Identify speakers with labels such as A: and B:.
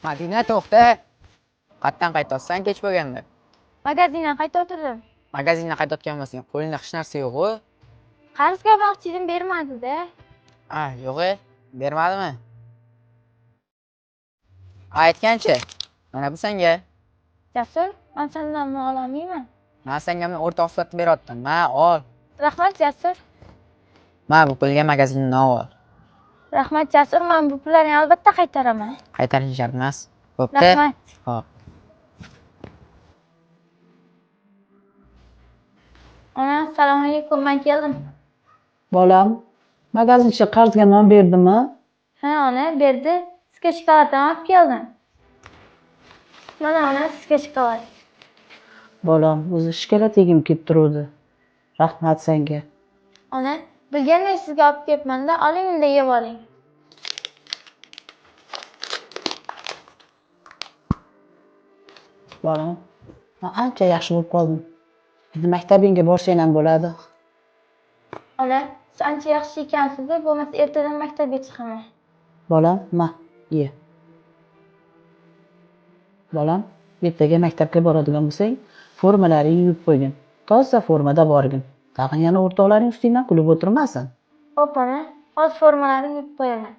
A: Madina to'xta. Qatdan qaytyapsan kech bo'lganda.
B: Magazindan qaytib o'tirdim.
A: Magazindan qaytayotgan bo'lsang, qo'lingda hech narsa yo'q-ku.
B: Qarzga olmoqchi edim, bermadi-da.
A: Yo'q-e, bermadimi? Aytgancha. Mana bu senga.
B: Jasur, men sendan mol ololmayman.
A: Men senga o'rta ofatni beryaptim. Ol.
B: Rahmat, Jasur.
A: Bu pulga magazindan ol.
B: Rahmat, Jasur. Men bu pullarni albatta qaytaraman.
A: Qaytarish shart emas. Bo'pti.
B: Rahmat.
A: Xo'p.
B: Ona, assalomu alaykum. Men keldim.
C: Bolam, magazinchi qarzga non berdimi?
B: Ha, ona, berdi. Sizga shokoladdan olib keldim. Mana ona, sizga shokolad.
C: Bolam, o'zi shokolad yegim kelib turuvdi. Rahmat senga.
B: Ona, bilganday sizga olib kelibman-da, oling unda yeb oling.
C: Bolam, men ancha yaxshi bo'lib qoldim. Endi maktabingga borsang ham bo'ladi.
B: Ona, siz ancha yaxshi ekansiz-da, bo'lmasa ertadan maktabga chiqaman.
C: Bolam, ye. Bolam, ertaga maktabga boradigan bo'lsang, formalaringni yuvib qo'ygin. Toza formada borgin. Tag'in yana o'rtoqlaring ustingdan kulib o'tirmasin.
B: Xo'p, ona, hozir formalarimni yuvib qo'yaman.